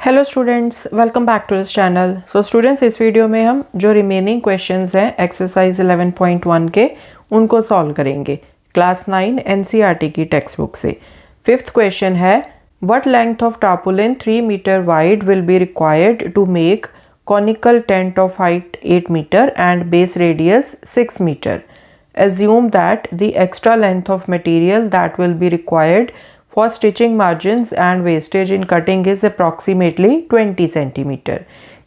Hello students, welcome back to this channel. So students, इस video में हम जो रिमेनिंग क्वेश्चंस हैं एक्सरसाइज 11.1 के उनको सॉल्व करेंगे क्लास 9 एनसीईआरटी की टेक्स्ट बुक से। फिफ्थ क्वेश्चन है, what length of tarpaulin 3 metre wide will be required to make conical tent of height 8 metre and base radius 6 metre. Assume that the extra length of material that will be required for stitching margins and wastage in cutting is approximately 20 centimeter.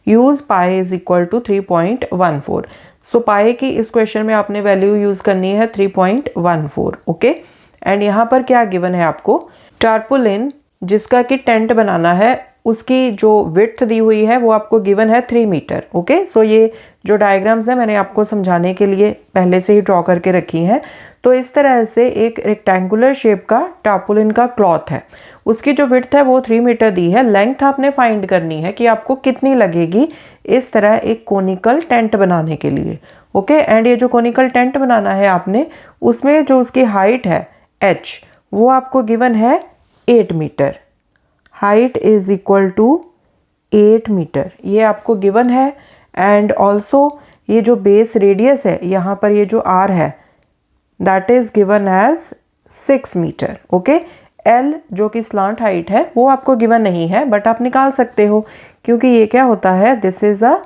Use pi is equal to 3.14. So pi की इस question में आपने value use करनी है 3.14. Okay, and यहाँ पर क्या given है आपको, टार्पुलिन जिसका कि टेंट बनाना है उसकी जो विड्थ दी हुई है वो आपको गिवन है 3 मीटर। ओके, सो ये जो डायग्राम्स है मैंने आपको समझाने के लिए पहले से ही ड्रॉ करके रखी हैं। तो इस तरह से एक रेक्टेंगुलर शेप का टार्पुलिन का क्लॉथ है, उसकी जो विड्थ है वो 3 मीटर दी है। लेंथ आपने फाइंड करनी है कि आपको कितनी लगेगी इस तरह एक कोनिकल टेंट बनाने के लिए। ओके, एंड ये जो कोनिकल टेंट बनाना है आपने, उसमें जो उसकी हाइट है h वो आपको गिवन है 8 meter. Height is equal to 8 meter, ये आपको गिवन है। एंड ऑल्सो ये जो बेस रेडियस है यहाँ पर ये जो r है that is given as 6 meter. Okay, l जो कि स्लांट हाइट है वो आपको गिवन नहीं है, बट आप निकाल सकते हो क्योंकि ये क्या होता है, this is a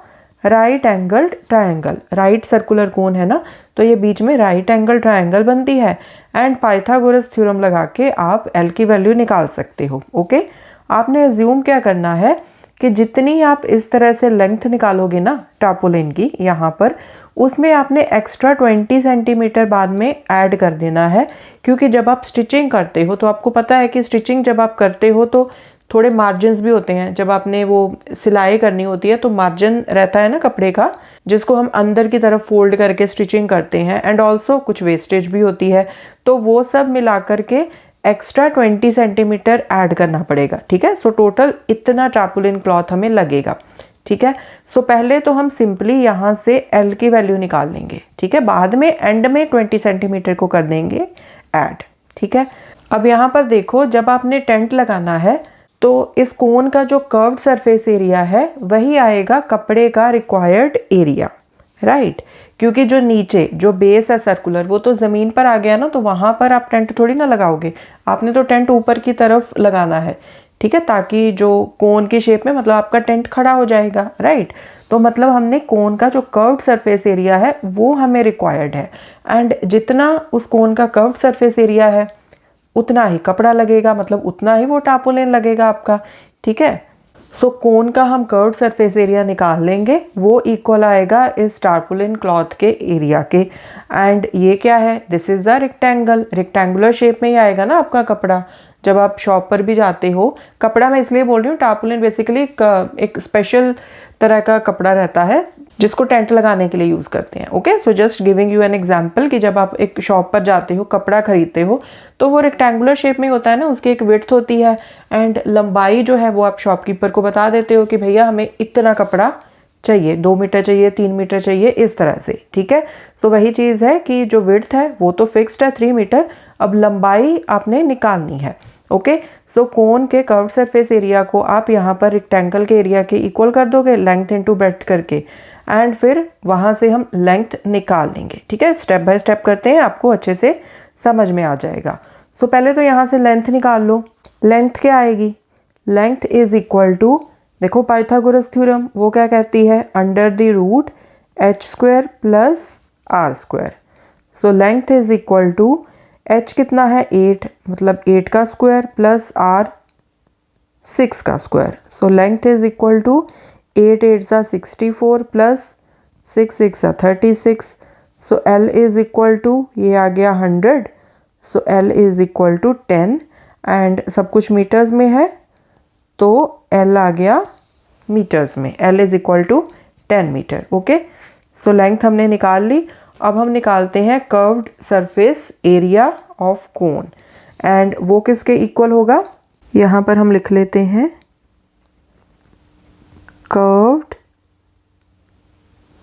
right angled triangle. Right circular कोन है ना, तो ये बीच में राइट एंगल ट्रायंगल बनती है। एंड पाइथागोरस थ्योरम लगा के आप l की वैल्यू निकाल सकते हो। ओके, आपने एज्यूम क्या करना है कि जितनी आप इस तरह से लेंथ निकालोगे ना टार्पुलिन की यहाँ पर, उसमें आपने एक्स्ट्रा 20 सेंटीमीटर बाद में ऐड कर देना है। क्योंकि जब आप स्टिचिंग करते हो तो आपको पता है कि स्टिचिंग जब आप करते हो तो थोड़े मार्जिन्स भी होते हैं। जब आपने वो सिलाई करनी होती है तो मार्जिन रहता है ना कपड़े का, जिसको हम अंदर की तरफ फोल्ड करके स्टिचिंग करते हैं। एंड ऑल्सो कुछ वेस्टेज भी होती है, तो वो सब मिला करके एक्स्ट्रा 20 सेंटीमीटर ऐड करना पड़ेगा। ठीक है, सो टोटल इतना टार्पुलिन क्लॉथ हमें लगेगा। ठीक है, सो पहले तो हम सिंपली यहाँ से L की वैल्यू निकाल लेंगे। ठीक है, बाद में एंड में 20 सेंटीमीटर को कर देंगे ऐड। ठीक है, अब यहाँ पर देखो, जब आपने टेंट लगाना है तो इस कोन का जो कर्व्ड सरफेस एरिया है वही आएगा कपड़े का रिक्वायर्ड एरिया, राइट। क्योंकि जो नीचे जो बेस है सर्कुलर वो तो ज़मीन पर आ गया ना, तो वहाँ पर आप टेंट थोड़ी ना लगाओगे, आपने तो टेंट ऊपर की तरफ लगाना है। ठीक है, ताकि जो कोन की शेप में मतलब आपका टेंट खड़ा हो जाएगा, राइट। तो मतलब हमने कोन का जो कर्व्ड सरफेस एरिया है वो हमें रिक्वायर्ड है। एंड जितना उस कोन का कर्व्ड सरफेस एरिया है उतना ही कपड़ा लगेगा, मतलब उतना ही वो टार्पुलिन लगेगा आपका। ठीक है, सो कोन का हम कर्व्ड सरफेस एरिया निकाल लेंगे, वो इक्वल आएगा इस टार्पुलिन क्लॉथ के एरिया के। एंड ये क्या है, this is the rectangle. Rectangular shape में ही आएगा ना आपका कपड़ा। जब आप शॉप पर भी जाते हो, कपड़ा मैं इसलिए बोल रही हूँ, टार्पुलिन बेसिकली एक स्पेशल तरह का कपड़ा रहता है जिसको टेंट लगाने के लिए यूज़ करते हैं। Okay, so just giving you an example कि जब आप एक शॉप पर जाते हो, कपड़ा खरीदते हो, तो वो रेक्टेंगुलर शेप में होता है ना, उसकी एक विड्थ होती है एंड लंबाई जो है वो आप शॉपकीपर को बता देते हो कि भैया हमें इतना कपड़ा चाहिए, 2 मीटर चाहिए, 3 मीटर चाहिए, इस तरह से। ठीक है, सो वही चीज़ है कि जो विड्थ है वो तो फिक्स्ड है 3 मीटर, अब लंबाई आपने निकालनी है। ओके, सो कोन के कर्व्ड सरफेस एरिया को आप यहाँ पर रेक्टेंगल के एरिया के इक्वल कर दोगे लेंथ इनटू ब्रेड्थ करके, एंड फिर वहाँ से हम लेंथ निकाल लेंगे। ठीक है, स्टेप बाय स्टेप करते हैं, आपको अच्छे से समझ में आ जाएगा। सो पहले तो यहाँ से लेंथ निकाल लो। लेंथ क्या आएगी, लेंथ इज इक्वल टू, देखो पाइथागोरस थ्योरम वो क्या कहती है, under the root h² plus r²। So length is equal to h कितना है 8, मतलब 8 का स्क्वायर प्लस r 6 का square. So length is equal to 8 8 सा 64 प्लस 6 6 सा 36। So L is equal to, ये आ गया 100। So L is equal to 10 and सब कुछ मीटर्स में है तो L आ गया मीटर्स में। L is equal to 10 meter. Okay, so length हमने निकाल ली। अब हम निकालते हैं curved surface area of cone, and वो किसके इक्वल होगा, यहाँ पर हम लिख लेते हैं curved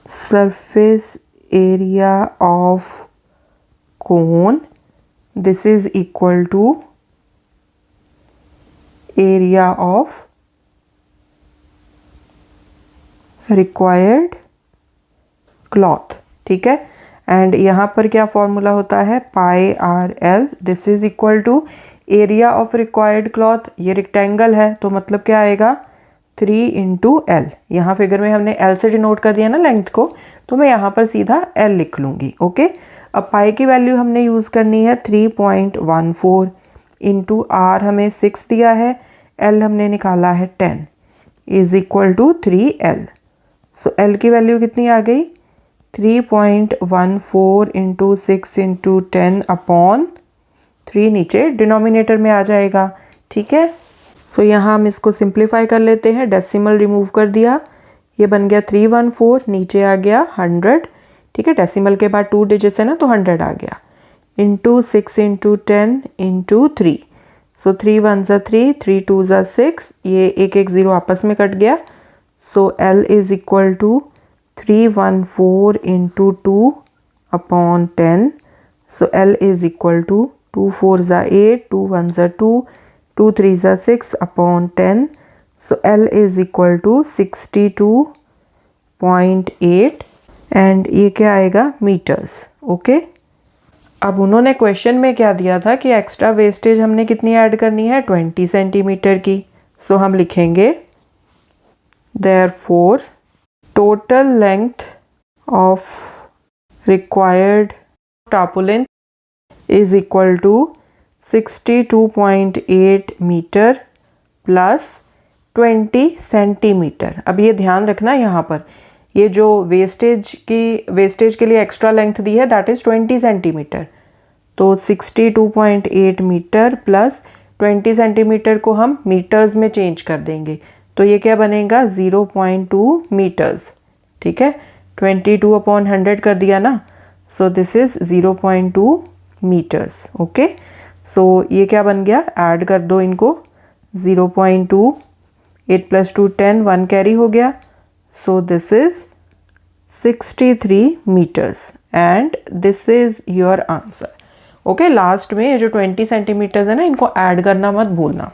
surface area of cone, this is equal to area of required cloth, ठीक है। एंड यहाँ पर क्या फॉर्मूला होता है, pi r l, this is equal to area of required cloth, ये रेक्टेंगल है तो मतलब क्या आएगा 3 इंटू एल। यहाँ फिगर में हमने एल से डिनोट कर दिया ना लेंथ को, तो मैं यहाँ पर सीधा एल लिख लूँगी, ओके। अब पाई की वैल्यू हमने यूज़ करनी है 3.14 इंटू आर हमें 6 दिया है, एल हमने निकाला है 10 is equal to 3L। So L की वैल्यू कितनी आ गई 3.14 इंटू 6 इंटू 10 अपॉन 3 नीचे डिनोमिनेटर में आ जाएगा, ठीक है। सो यहाँ हम इसको सिंप्लीफाई कर लेते हैं, डेसिमल रिमूव कर दिया, ये बन गया 314, नीचे आ गया 100, ठीक है। डेसिमल के बाद 2 डिजिट्स है ना तो 100 आ गया, इंटू 6 इंटू 10 इंटू 3। सो 3 1 ज़ा 3, 3 2 ज़ा 6, ये एक एक ज़ीरो आपस में कट गया। So L is equal to 314 into 2 upon 10। So L is equal to 2 4 ज़ा 8, 2 1 ज़ा 2, 2 3 ज़ा 6 upon 10। So L is equal to 62.8 and ये क्या आएगा मीटर्स, ओके। अब उन्होंने क्वेश्चन में क्या दिया था कि एक्स्ट्रा वेस्टेज हमने कितनी ऐड करनी है 20 सेंटीमीटर की। सो हम लिखेंगे therefore total length of required tarpaulin is equal to 62.8 metre plus 20 centimetre. अब ये ध्यान रखना यहाँ पर, ये जो वेस्टेज के लिए एक्स्ट्रा लेंथ दी है दैट इज़ 20 सेंटीमीटर, तो 62.8 मीटर प्लस 20 सेंटीमीटर को हम मीटर्स में चेंज कर देंगे, तो ये क्या बनेगा 0.2 मीटर्स, ठीक है। 22 अपॉन 100 कर दिया ना, so this is 0.2 metres, okay. So ये क्या बन गया, ऐड कर दो इनको, 0.2, 8 + 2 10, 1 कैरी हो गया, so this is 63 meters and this is your answer, okay। Last में ये जो 20 सेंटीमीटर्स है ना इनको ऐड करना मत भूलना।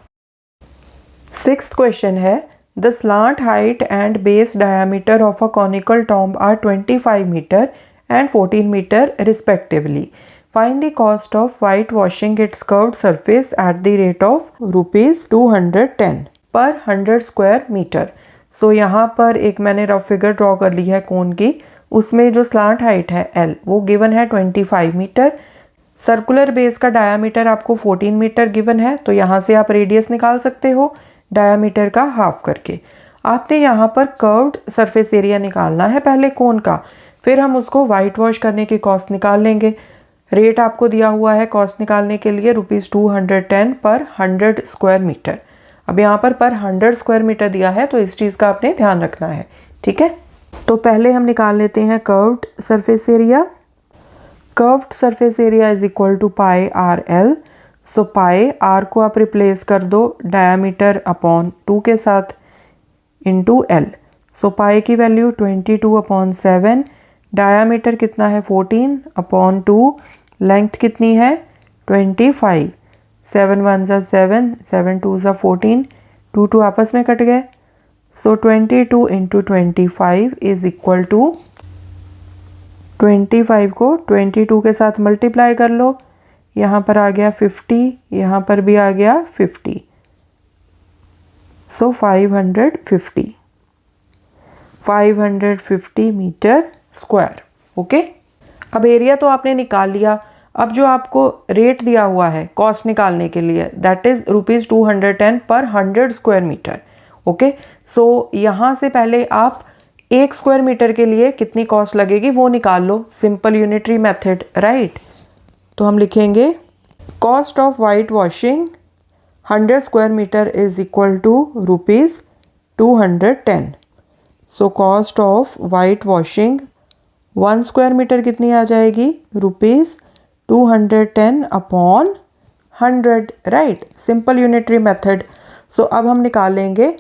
6th क्वेश्चन है, the slant height and base diameter of a conical tomb are 25 meter and 14 meter respectively, find the cost of white washing its curved surface at the rate of ₹210 per 100 square meter. सो यहाँ पर एक मैंने rough figure draw कर ली है कोन की, उसमें जो slant height है L वो गिवन है 25 मीटर, सर्कुलर बेस का डायामीटर आपको 14 मीटर गिवन है, तो यहाँ से आप रेडियस निकाल सकते हो डायामीटर का हाफ करके। आपने यहाँ पर कर्व्ड सरफेस एरिया निकालना है पहले कोन का, फिर हम उसको वाइट वॉश करने की कॉस्ट निकाल लेंगे। रेट आपको दिया हुआ है कॉस्ट निकालने के लिए ₹210 पर 100 स्क्वायर मीटर। अब यहाँ पर 100 स्क्वायर मीटर दिया है तो इस चीज़ का आपने ध्यान रखना है, ठीक है। तो पहले हम निकाल लेते हैं curved surface area. Curved surface area is equal to pi r l. So pi r को आप रिप्लेस कर दो डायामीटर अपॉन 2 के साथ इंटू एल। सो पाई की वैल्यू 22/7, डायामीटर कितना है 14 अपॉन 2, लेंथ कितनी है 25, 7 1 ज़ा 7, 7 2 ज़ा 14, 2 2 आपस में कट गए। सो 22 इंटू 25 इज इक्वल टू 25 को 22 के साथ मल्टीप्लाई कर लो, यहाँ पर आ गया 50, यहाँ पर भी आ गया 50, सो 550 मीटर स्क्वायर, ओके। अब एरिया तो आपने निकाल लिया, अब जो आपको रेट दिया हुआ है कॉस्ट निकालने के लिए that is ₹210 per 100 square metre, okay. So यहाँ से पहले आप 1 स्क्वायर मीटर के लिए कितनी कॉस्ट लगेगी वो निकाल लो, सिंपल यूनिटरी मेथड, राइट। तो हम लिखेंगे cost of white washing 100 square metre is equal to ₹210। So cost of white washing 1 square metre कितनी आ जाएगी ₹210 upon 100, right, simple unitary method. So अब हम निकालेंगे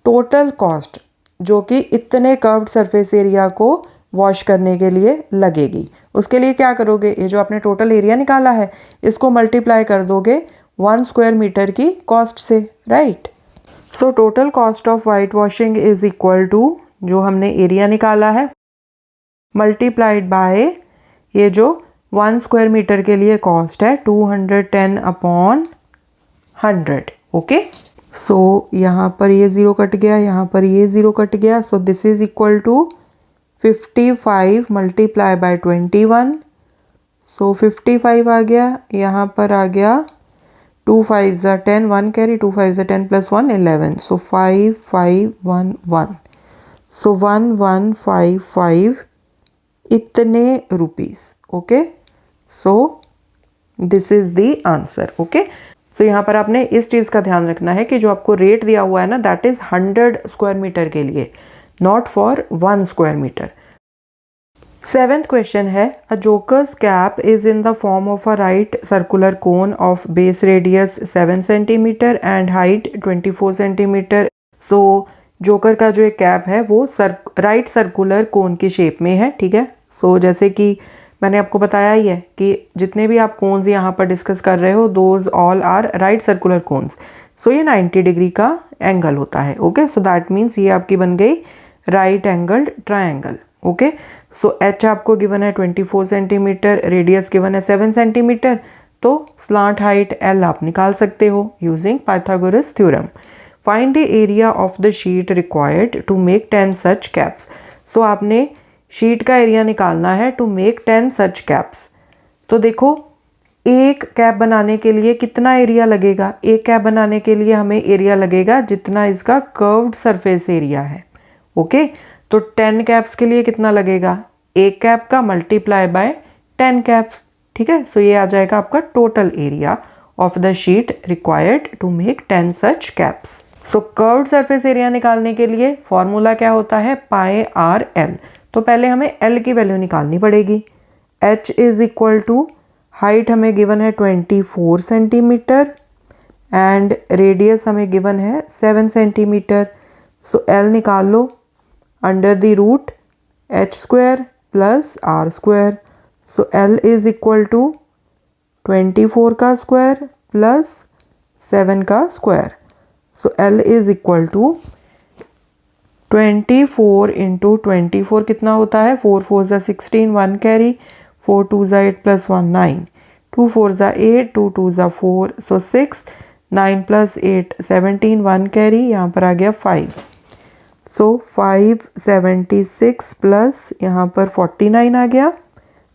टोटल कॉस्ट जो कि इतने कर्व्ड सरफेस एरिया को वॉश करने के लिए लगेगी। उसके लिए क्या करोगे, ये जो आपने टोटल एरिया निकाला है इसको मल्टीप्लाई कर दोगे 1 स्क्वायर मीटर की कॉस्ट से, right. So total cost of white washing is equal to जो हमने एरिया निकाला है मल्टीप्लाइड बाय ये जो 1 स्क्वायर मीटर के लिए कॉस्ट है 210/100। ओके, सो यहाँ पर ये ज़ीरो कट गया, यहाँ पर ये ज़ीरो कट गया, so this is equal to 55 multiply by 21। सो 55 आ गया, यहाँ पर आ गया 2 5 ज़ा 10, 1 कैरी, 2 5 ज़ा 10 + 1 11, सो 5511, सो 1155 इतने rupees. Okay, so this is the answer. Okay, so यहाँ पर आपने इस चीज़ का ध्यान रखना है कि जो आपको रेट दिया हुआ है ना दैट इज 100 स्क्वायर मीटर के लिए, not for 1 square metre. 7th question है a joker's cap is in the form of a right circular cone of base radius 7 centimetre and height 24 centimetre. So joker का जो एक cap है वो right circular कोन की shape में है। ठीक है, सो जैसे कि मैंने आपको बताया ही है कि जितने भी आप कोन्स यहाँ पर डिस्कस कर रहे हो those all are right circular cones. So ये 90 डिग्री का एंगल होता है। ओके, सो दैट मीन्स ये आपकी बन गई right angled triangle. Okay, so H आपको गिवन है 24 सेंटीमीटर, रेडियस गिवन है 7 सेंटीमीटर, तो स्लांट हाइट एल आप निकाल सकते हो using Pythagoras theorem. Find the area of the sheet required to make 10 such caps. So आपने शीट का एरिया निकालना है टू मेक 10 सच कैप्स। तो देखो एक कैप बनाने के लिए कितना एरिया लगेगा, एक कैप बनाने के लिए हमें एरिया लगेगा जितना इसका कर्व्ड सरफेस एरिया है। ओके, तो 10 कैप्स के लिए कितना लगेगा, एक कैप का मल्टीप्लाई बाय 10 कैप्स। ठीक है, सो ये आ जाएगा आपका total area of the sheet required to make 10 such caps. So curved surface area निकालने के लिए फॉर्मूला क्या होता है, पाई आर एल। तो पहले हमें एल की वैल्यू निकालनी पड़ेगी। H is equal to height हमें गिवन है 24 सेंटीमीटर एंड रेडियस हमें गिवन है 7 सेंटीमीटर। सो एल निकाल लो under the root h square plus r square. So L is equal to 24 का स्क्वायर प्लस 7 का square. So L is equal to 24 into 24 कितना होता है, 4 4 ज़ा 16, 1 कैरी, 4 2 ज़ा 8 + 1 9, 2 4 ज़ा 8, 2 2 ज़ा 4, सो 6, 9 + 8 17, 1 कैरी, यहाँ पर आ गया 5, सो 576 प्लस यहाँ पर 49 आ गया।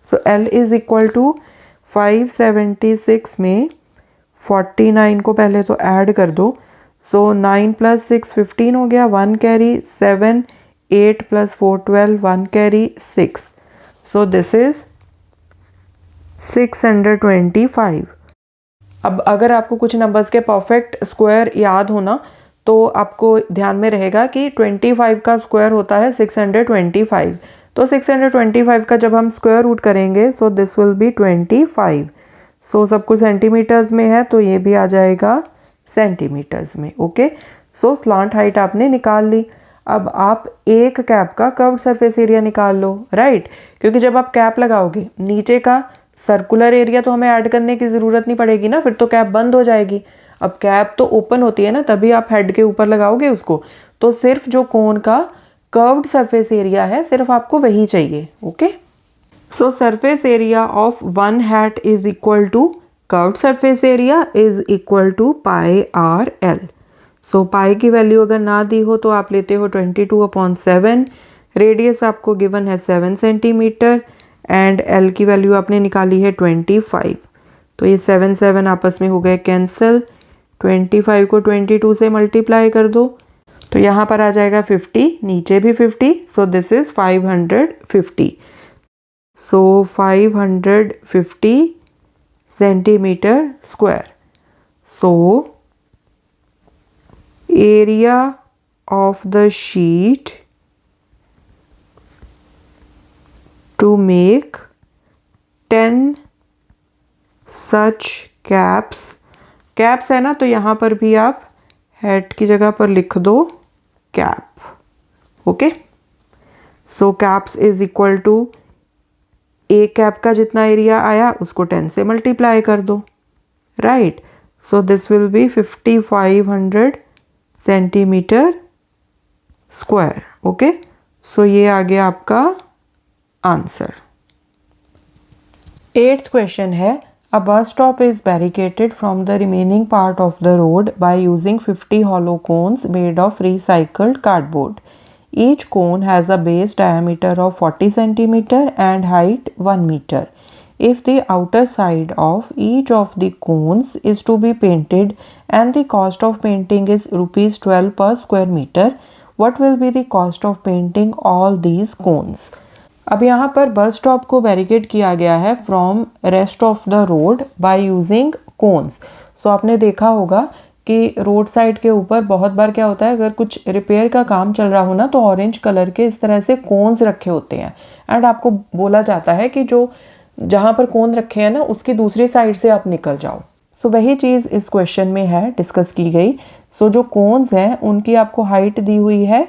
So L is equal to 576 में 49 को पहले तो ऐड कर दो। सो 9 + 6 15 हो गया, 1 carry, 7 8 + 4 12, 1 carry 6। So this is 625। अब अगर आपको कुछ नंबर्स के परफेक्ट स्क्वायर याद होना तो आपको ध्यान में रहेगा कि 25 का स्क्वायर होता है 625। तो 625 का जब हम स्क्वायर रूट करेंगे सो दिस विल बी 25। सो सब कुछ सेंटीमीटर्स में है तो ये भी आ जाएगा सेंटीमीटर्स में। ओके, सो स्लांट हाइट आपने निकाल ली। अब आप एक कैप का कर्व्ड सरफेस एरिया निकाल लो, राइट, क्योंकि जब आप कैप लगाओगे नीचे का सर्कुलर एरिया तो हमें ऐड करने की ज़रूरत नहीं पड़ेगी ना, फिर तो कैप बंद हो जाएगी। अब कैप तो ओपन होती है ना, तभी आप हेड के ऊपर लगाओगे उसको, तो सिर्फ जो कोन का कर्व्ड सरफेस एरिया है सिर्फ आपको वही चाहिए। Okay, so surface area of 1 hat is equal to curved surface area is equal to pi r l. So pi की वैल्यू अगर ना दी हो तो आप लेते हो 22/7, रेडियस आपको गिवन है 7 सेंटीमीटर एंड एल की वैल्यू आपने निकाली है 25। तो ये 7 7 आपस में हो गए कैंसिल, 25 को 22 से मल्टीप्लाई कर दो तो यहाँ पर आ जाएगा 50, नीचे भी 50, so this is 550। So 550 centimeter square. So area of the sheet to make 10 such caps. Caps है ना, तो यहाँ पर भी आप हेड की जगह पर लिख दो cap. Okay, so caps is equal to एक कैप का जितना एरिया आया उसको 10 से मल्टीप्लाई कर दो, right. So this will be 5500 centimetre square. Okay, so ये आ गया आपका आंसर। 8th क्वेश्चन है, a bus stop is barricaded from the remaining part of the road by using 50 hollow cones made of recycled cardboard. Each cone has a base diameter of 40 cm and height 1 meter. If the outer side of each of the cones is to be painted and the cost of painting is rupees 12 per square meter, what will be the cost of painting all these cones? अब यहाँ पर bus stop को barricade किया गया है from rest of the road by using cones. So आपने देखा होगा कि रोड साइड के ऊपर बहुत बार क्या होता है, अगर कुछ रिपेयर का काम चल रहा हो ना तो ऑरेंज कलर के इस तरह से कोन्स रखे होते हैं एंड आपको बोला जाता है कि जो जहाँ पर कोन रखे हैं ना उसकी दूसरी साइड से आप निकल जाओ। सो वही चीज़ इस क्वेश्चन में है, डिस्कस की गई। सो जो कोन्स हैं उनकी आपको हाइट दी हुई है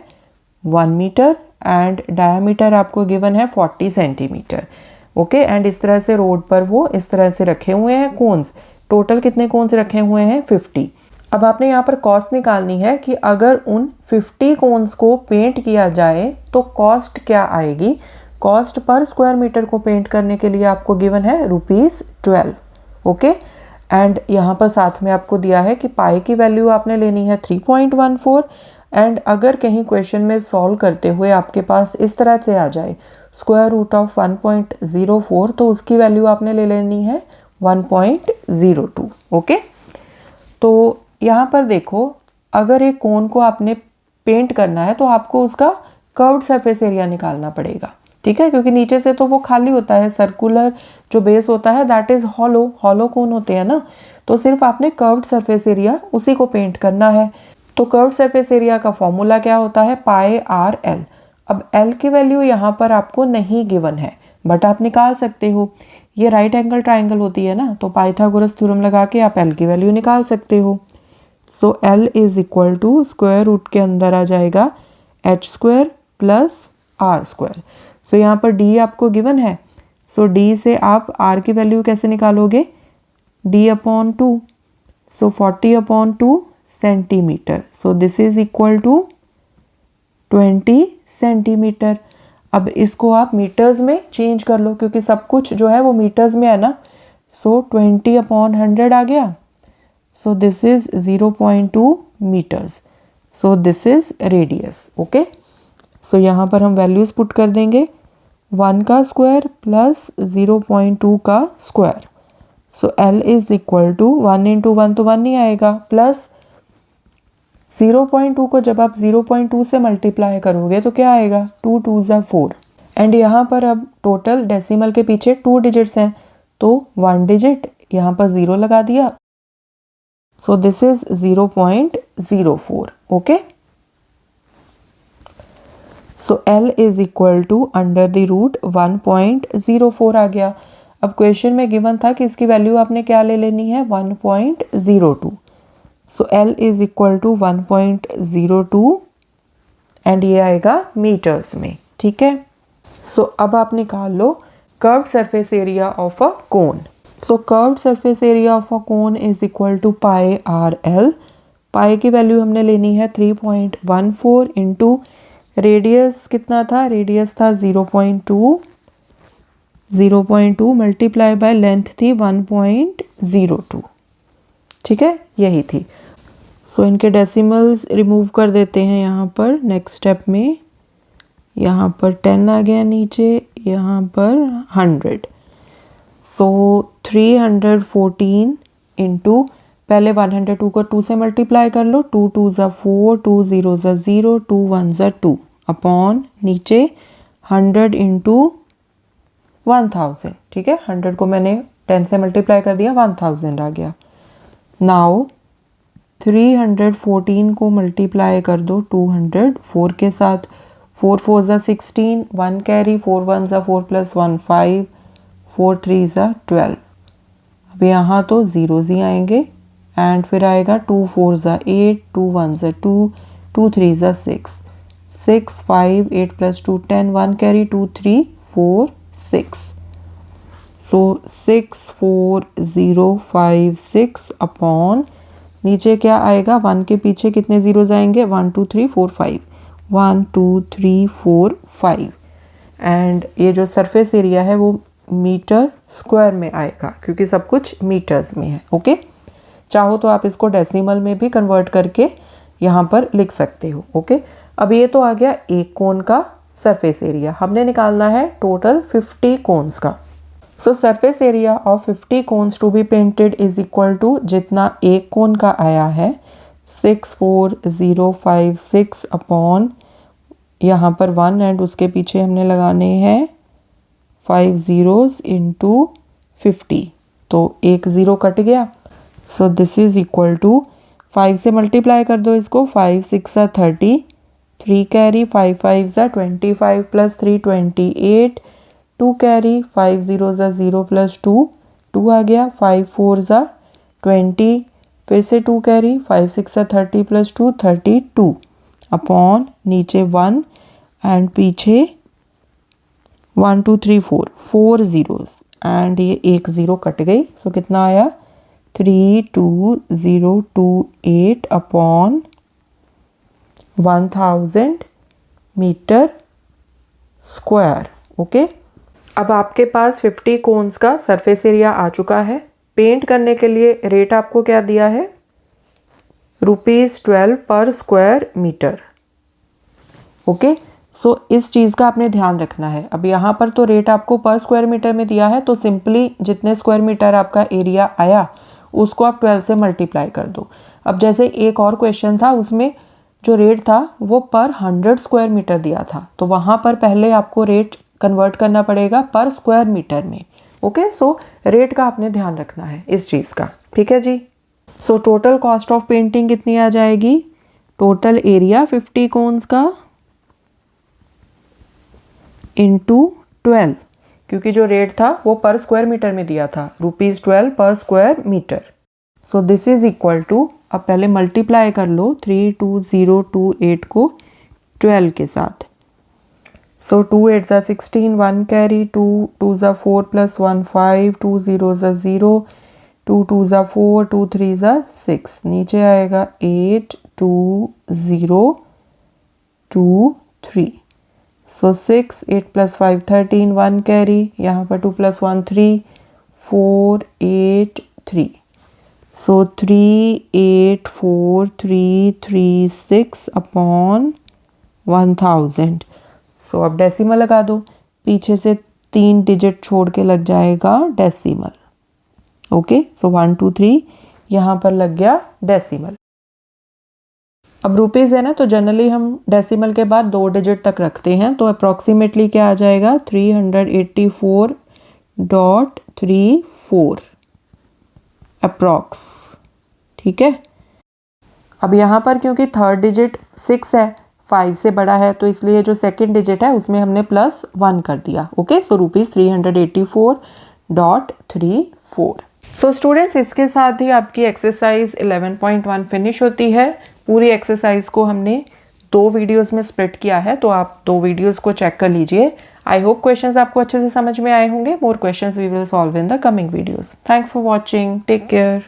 1 मीटर एंड डायमीटर आपको गिवन है 40 सेंटीमीटर। ओके, एंड इस तरह से रोड पर वो इस तरह से रखे हुए हैं कोन्स। टोटल कितने कोन्स रखे हुए हैं? 50। अब आपने यहाँ पर कॉस्ट निकालनी है कि अगर उन 50 कोन्स को पेंट किया जाए तो कॉस्ट क्या आएगी। कॉस्ट पर स्क्वायर मीटर को पेंट करने के लिए आपको गिवन है ₹12। ओके, एंड यहाँ पर साथ में आपको दिया है कि पाई की वैल्यू आपने लेनी है 3.14। एंड अगर कहीं क्वेश्चन में सॉल्व करते हुए आपके पास इस तरह से आ जाए स्क्वायर रूट ऑफ 1.04 तो उसकी वैल्यू आपने ले लेनी है 1.02। ओके, तो यहाँ पर देखो, अगर एक कोन को आपने पेंट करना है तो आपको उसका कर्व्ड सरफेस एरिया निकालना पड़ेगा। ठीक है, क्योंकि नीचे से तो वो खाली होता है, सर्कुलर जो बेस होता है दैट इज हॉलो कोन होते हैं ना, तो सिर्फ आपने कर्व्ड सरफेस एरिया उसी को पेंट करना है। तो कर्व्ड सरफेस एरिया का फॉर्मूला क्या होता है? Pi r L. अब एल की वैल्यू यहाँ पर आपको नहीं गिवन है बट आप निकाल सकते हो। ये राइट एंगल ट्राइंगल होती है ना, तो पाइथागोरस थ्योरम लगा के आप एल की वैल्यू निकाल सकते हो। So L is equal to square root के अंदर आ जाएगा h square plus r square. So यहाँ पर डी आपको गिवन है, सो डी से आप आर की वैल्यू कैसे निकालोगे? d/2। So 40/2 centimeter. So this is equal to 20 centimetre. अब इसको आप मीटर्स में चेंज कर लो क्योंकि सब कुछ जो है वो मीटर्स में है ना। सो 20/100 आ गया। So this is 0.2 metres. So this is radius. Okay, so यहाँ पर हम वैल्यूज पुट कर देंगे, 1 का स्क्वायर प्लस 0.2 का square. So L is equal to 1 into 1 तो 1 नहीं आएगा, प्लस 0.2 को जब आप 0.2 से मल्टीप्लाई करोगे तो क्या आएगा? 2 2s are 4। एंड यहाँ पर अब टोटल डेसिमल के पीछे 2 डिजिट्स हैं तो 1 डिजिट यहाँ पर 0 लगा दिया। So this is 0.04। Okay, so L is equal to under the root 1.04 आ गया। अब क्वेश्चन में गिवन था कि इसकी वैल्यू आपने क्या ले लेनी है? 1.02। So L is equal to 1.02 and ये आएगा मीटर्स में। ठीक है, सो अब आप निकाल लो curved surface area of a cone. So curved surface area of a cone is equal to pi r l. Pi की वैल्यू हमने लेनी है 3.14 इंटू रेडियस कितना था? रेडियस था 0.2 मल्टीप्लाई बाय लेंथ थी 1.02। ठीक है, यही थी। सो इनके डेसिमल्स रिमूव कर देते हैं यहाँ पर। नेक्स्ट स्टेप में यहाँ पर 10 आ गया नीचे, यहाँ पर 100। सो 314 इंटू, पहले 102 को 2 से मल्टीप्लाई कर लो, 2 2s are 4, 2 0s are 0, 2 1s are 2 upon नीचे 100 इंटू 1000। ठीक है, 100 को मैंने 10 से मल्टीप्लाई कर दिया, 1000 आ गया। नाउ 314 को मल्टीप्लाई कर दो 204 के साथ, 4 4s are 16, 1 carry, 4 1s are 4 plus 1 5, 4 3s are 12। अब यहाँ तो जीरोज ही आएंगे एंड फिर आएगा 2 4s are 8, 2 1s are 2, 2 3s are 6, 6 5 8 plus 2 10, 1 carry, 2 3 4 6। So 6 4 0 5 6 upon नीचे क्या आएगा? 1 के पीछे कितने जीरोज आएंगे? 1 2 3 4 5। 1 2 3 4 5 एंड ये जो सरफेस एरिया है वो मीटर स्क्वायर में आएगा क्योंकि सब कुछ मीटर्स में है। ओके, चाहो तो आप इसको डेसिमल में भी कन्वर्ट करके यहाँ पर लिख सकते हो। ओके, अब ये तो आ गया एक कोन का सरफेस एरिया। हमने निकालना है टोटल 50 कोन्स का। So surface area of 50 cones to be painted is equal to जितना एक कोन का आया है 64056 अपॉन यहाँ पर 1 एंड उसके पीछे हमने लगाने हैं 5 zeros इंटू 50, तो एक ज़ीरो कट गया। So this is equal to 5 से मल्टीप्लाई कर दो इसको, 5 6 30, 3 कैरी, 5 5 25 प्लस 3 28, 2 कैरी, 5 0 0 प्लस 2 2 आ गया, 5 4 20, फिर से 2 कैरी, 5 6 30 प्लस 2 32 अपॉन नीचे 1 एंड पीछे 1 2 3 4 zeros एंड ये एक ज़ीरो कट गई। सो कितना आया 32028 अपॉन 1000 मीटर स्क्वायर। ओके, अब आपके पास 50 कोन्स का सरफेस एरिया आ चुका है। पेंट करने के लिए रेट आपको क्या दिया है, ₹12 पर स्क्वायर मीटर। ओके, सो इस चीज़ का आपने ध्यान रखना है। अब यहाँ पर तो रेट आपको पर स्क्वायर मीटर में दिया है, तो सिंपली जितने स्क्वायर मीटर आपका एरिया आया उसको आप 12 से मल्टीप्लाई कर दो। अब जैसे एक और क्वेश्चन था उसमें जो रेट था वो पर 100 स्क्वायर मीटर दिया था, तो वहाँ पर पहले आपको रेट कन्वर्ट करना पड़ेगा पर स्क्वायर मीटर में। ओके, सो रेट का आपने ध्यान रखना है इस चीज़ का। ठीक है जी। So total cost of painting कितनी आ जाएगी, टोटल एरिया 50 कोन्स का इंटू 12, क्योंकि जो रेट था वो पर स्क्वायर मीटर में दिया था, ₹12 पर square meter. So this is equal to, अब पहले मल्टीप्लाई कर लो 32028 को 12 के साथ। सो 2 8 16, 1 कैरी, 2 2 4 प्लस 1 5, 2 0 0, 2 2 4, 2 3 6, नीचे आएगा 8 2 0 2 3। सो 6 8 प्लस 5 13, 1 कैरी, यहाँ पर 2 प्लस 1 3, 4 8 3। सो 3843336 अपॉन 1000। सो अब डेसिमल लगा दो, पीछे से 3 डिजिट छोड़ के लग जाएगा डेसिमल। ओके, सो 1 2 3 यहाँ पर लग गया डेसिमल। अब रुपीज़ है ना, तो जनरली हम डेसिमल के बाद 2 डिजिट तक रखते हैं, तो अप्रॉक्सीमेटली क्या आ जाएगा 384.34 अप्रॉक्स। ठीक है, अब यहाँ पर क्योंकि थर्ड डिजिट 6 है, 5 से बड़ा है, तो इसलिए जो सेकंड डिजिट है उसमें हमने +1 कर दिया। ओके, सो ₹384.34। सो स्टूडेंट्स, इसके साथ ही आपकी एक्सरसाइज 11.1 फिनिश होती है। पूरी एक्सरसाइज को हमने 2 वीडियोस में स्प्लिट किया है, तो आप 2 वीडियोस को चेक कर लीजिए। आई होप क्वेश्चंस आपको अच्छे से समझ में आए होंगे। More questions we will solve in the coming videos. Thanks for watching, take care.